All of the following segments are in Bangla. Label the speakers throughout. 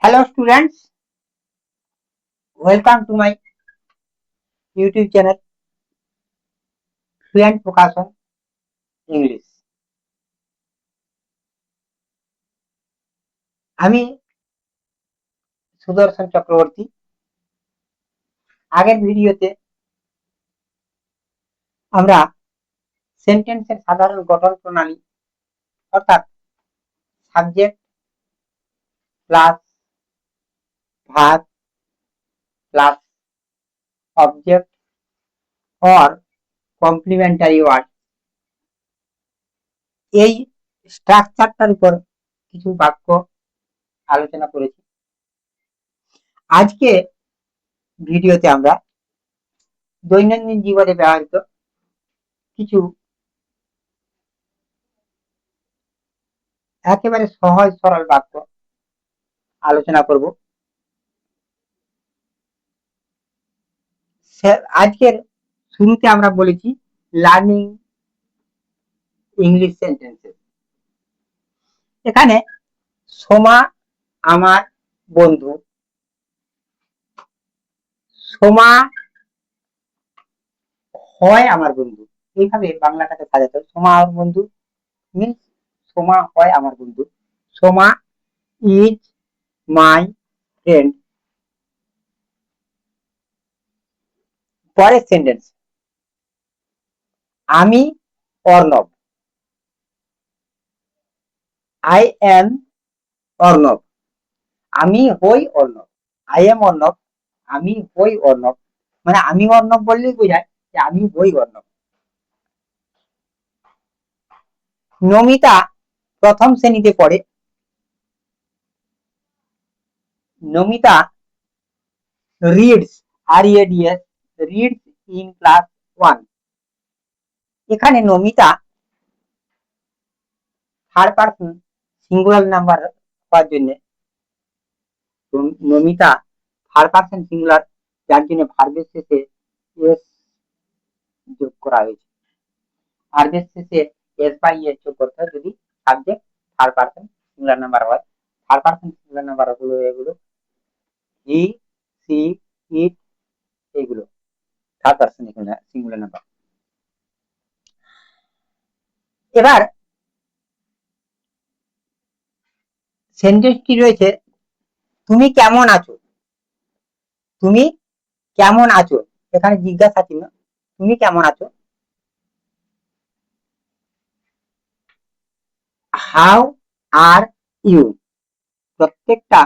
Speaker 1: Hello students, welcome to my YouTube channel Fluent Focus on English. আমি সুদর্শন চক্রবর্তী। আগের ভিডিওতে আমরা সেন্টেন্সের সাধারণ গঠন প্রণালী অর্থাৎ subject plus verb plus object or complementary word এই স্ট্রাকচারটার উপর কিছু বাক্য আলোচনা করেছি। আজকে ভিডিওতে আমরা দৈনন্দিন জীবনে ব্যবহৃত কিছু একেবারে সহজ সরল বাক্য আলোচনা করব। আজকের শুরুতে আমরা বলেছি লার্নিং ইংলিশ সেন্টেন্সেস। এখানে সোমা আমার বন্ধু, সোমা হয় আমার বন্ধু, এইভাবে বাংলাটাকে সাজাতে হবে। সোমা আমার বন্ধু মিন্স সোমা হয় আমার বন্ধু, সোমা ইজ মাই ফ্রেন্ড। পরের সেন্টেন্স, আমি অর্ণব, আই এম অর্ণব, আমি হই অর্ণব, আই এম অর্ণব, আমি হই অর্ণব। মানে আমি অর্ণব বললেই বোঝায় যে আমি হই অর্ণব। নমিতা প্রথম শ্রেণীতে পড়ে, Namita reads READS reads in class 1। এখানে Namita third person singular number হওয়ার জন্য নমিতা থার্ড পারসন সিঙ্গুলার, যার জন্য ভার্বের শেষে এস যোগ করা হয়েছে। ভার্বের শেষে এস বাই এস যোগ করতে হয় যদি subject third person singular number হয়। থার্ড পারসন সিঙ্গুলার নাম্বার হলো এগুলো হি, সি, ইট, এগুলো থার্ড পারসন সিঙ্গুলার নাম্বার। এবার সেন্টেন্সটি রয়েছে তুমি কেমন আছো, তুমি কেমন আছো, এখানে জিজ্ঞাসা চিহ্ন, তুমি কেমন আছো। হাউ আর ইউ, প্রত্যেকটা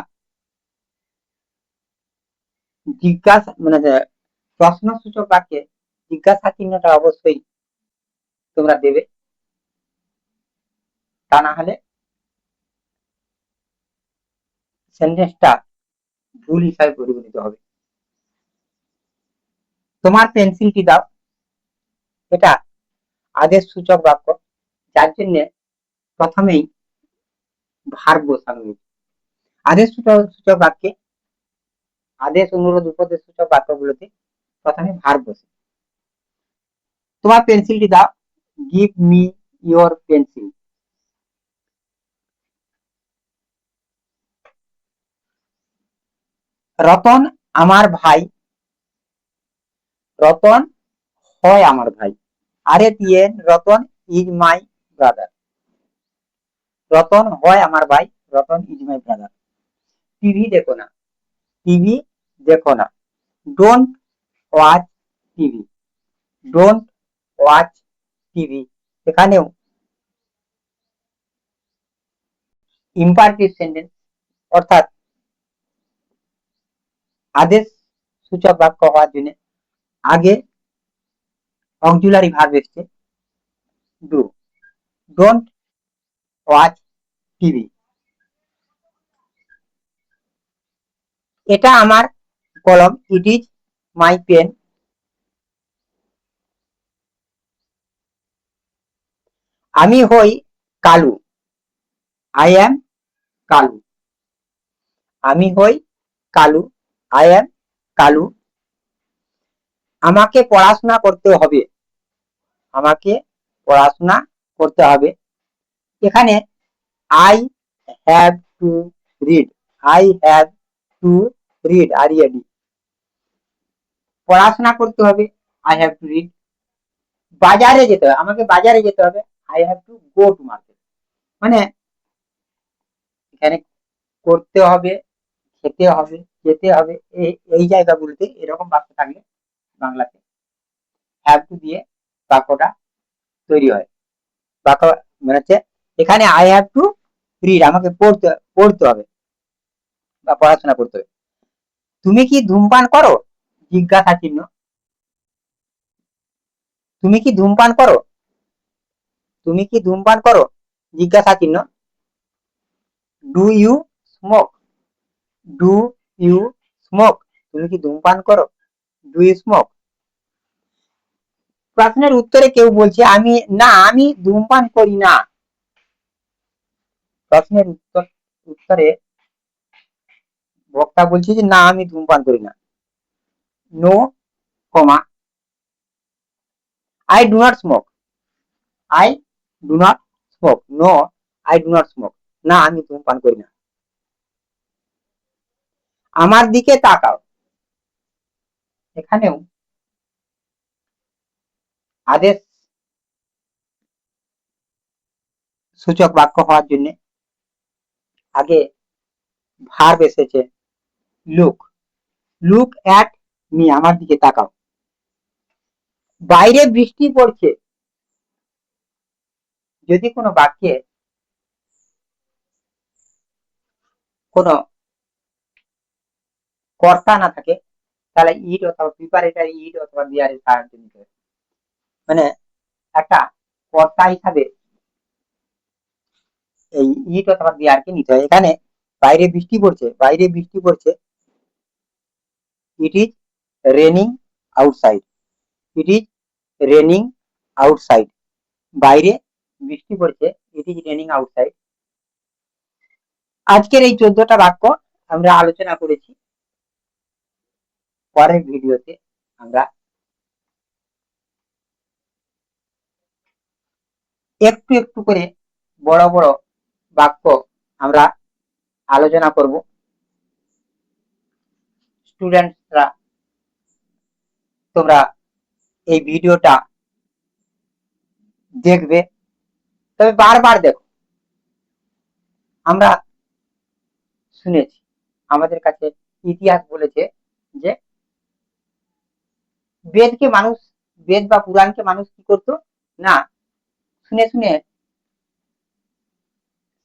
Speaker 1: জিজ্ঞাসা মানে প্রশ্নসূচক বাক্যে জিজ্ঞাসা চিহ্নটা অবশ্যই তোমরা দেবে, তা না হলে সেন্টেন্সটা ভুল হিসাবে পরিগণিত হবে। তোমার পেন্সিলটি দাও, এটা আদেশ সূচক বাক্য, যার জন্য প্রথমেই ভার্ব বসানো হয়েছে। আদেশ সূচক বাক্যে আদেশ অনুরোধ উপদেশ সূচক বাক্যগুলোতে প্রথমে ভার্ব বসে। তোমার পেন্সিলটি দাও, give me your pencil. Ratan আমার ভাই, রতন হয় আমার ভাই, আরে দিয়ে Ratan is my brother, Ratan হয় আমার ভাই, Ratan is my brother. TV দেখো না, টিভি দেখো না, don't watch TV, don't watch TV. এখানেও ইম্পারেটিভ সেন্টেন্স অর্থাৎ আদেশ সূচক বাক্য হওয়ার জন্য আগে অক্সিলারি ভার্ব এসছে ডু, ডোন্ট ওয়াচ টিভি। এটা আমার কলম, ইট ইজ মাই পেন। আমি হই কালু, আই এম কালু, আমি হই কালু, আই এম কালু। আমাকে পড়াশোনা করতে হবে, আমাকে পড়াশোনা করতে হবে। এখানে I have to read, I have to read, RED, পড়াশোনা করতে হবে, আই হ্যাভ টু রিড। বাজারে যেতে হবে, আমাকে বাজারে যেতে হবে, I have to go to market. মানে এখানে করতে হবে, খেতে হবে, যেতে হবে, এই জায়গাগুলোতে এরকম বাক্য থাকলে বাংলাতে হ্যাভ টু দিয়ে বাক্যটা তৈরি হয়। বাক্য মানে হচ্ছে এখানে আই হ্যাভ টু রিড, আমাকে পড়তে হবে বা পড়াশোনা করতে হবে। তুমি কি ধূমপান করো, জিজ্ঞাসা চিহ্ন, তুমি কি ধূমপান করো, তুমি কি ধূমপান করো, জিজ্ঞাসা চিহ্ন। Do you smoke, do you smoke, তুমি কি ধূমপান করো, ডু ইউ স্মোক। প্রশ্নের উত্তরে কেউ বলছে আমি না, আমি ধূমপান করি না। প্রশ্নের উত্তরে বক্তা বলছে যে না, আমি ধূমপান করি না। No, comma, I do not smoke, I do not smoke, no, I do not smoke, না আমি ধূমপান করি না। আমার দিকে তাকাও, এখানেও আদেশ সূচক বাক্য হওয়ার জন্য আগে ভার্ব এসেছে লুক, লুক অ্যাট মি, আমার দিকে তাকাও। বাইরে বৃষ্টি পড়ছে, যদি কোনো বাক্যে কোনো কর্তা না থাকে তাহলে ইট অথবা প্রিপারেটরি ইট অথবা বিয়ারের সাহায্য নিতে হবে। মানে একটা কর্তা হিসাবে এই ইট অথবা বিয়ারকে নিতে হয়। এখানে বাইরে বৃষ্টি পড়ছে, বাইরে বৃষ্টি পড়ছে, it is raining outside, it is raining outside, বাইরে বৃষ্টি পড়ছে, ইট ইজ রেনিং আউটসাইড। আজকের এই 14টা বাক্য আমরা আলোচনা করেছি। পরের ভিডিওতে আমরা একটু একটু করে বড় বড় বাক্য আমরা আলোচনা করব। স্টুডেন্টরা তোমরা এই ভিডিওটা দেখবে, তবে বারবার দেখো। আমরা শুনেছি, আমাদের কাছে ইতিহাস বলেছে যে বেদকে মানুষ, বেদ বা পুরাণকে মানুষ কি করতো না, শুনে শুনে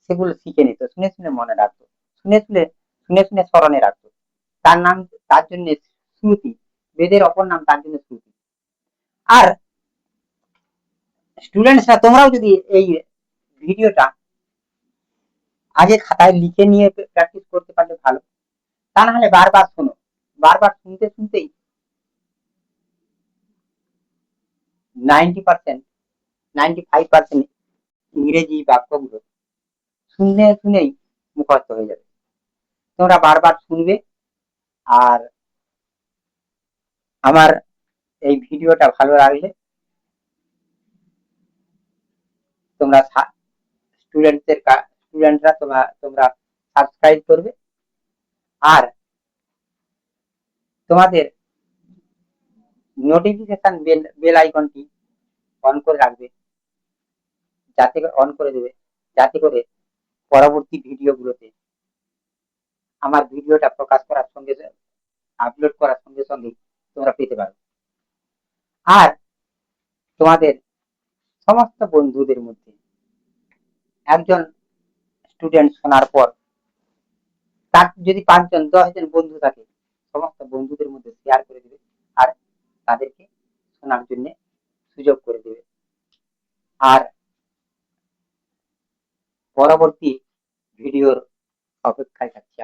Speaker 1: সেগুলো শিখে নিত, শুনে শুনে মনে রাখতো, শুনে শুনে শুনে শুনে স্মরণে রাখতো। তার নাম, তার জন্য শ্রুতি, বেদের অপর নাম তার জন্য শ্রুতি। আর স্টুডেন্টসরা তোমরাও যদি এই ভিডিওটা আগে খাতায় লিখে নিয়ে প্র্যাকটিস করতে পারলে ভালো, তা না হলে বারবার শোনো, বারবার শুনতে শুনতেই 90%, 95% ইংরেজি বাক্যগুলো শুনে শুনেই মুখস্থ হয়ে যাবে। তোমরা বারবার শুনবে। আর আমার এই ভিডিওটা ভালো লাগলে তোমরা স্টুডেন্টরা তোমরা সাবস্ক্রাইব করবে। আর তোমাদের নোটিফিকেশন বেল আইকনটি অন করে রাখবে, যাতে অন করে দেবে, যাতে করে পরবর্তী ভিডিওগুলোতে আমার ভিডিওটা প্রকাশ করার সঙ্গে আপলোড করার সঙ্গে সঙ্গে তোমরা পেতে পারো। আর তোমাদের সমস্ত বন্ধুদের মধ্যে একজন স্টুডেন্ট শোনার পর তার যদি 5 জন 10 জন বন্ধু থাকে, সমস্ত বন্ধুদের মধ্যে শেয়ার করে দেবে আর তাদেরকে শোনার জন্য সুযোগ করে দেবে। আর পরবর্তী ভিডিওর অপেক্ষায় থাকছি।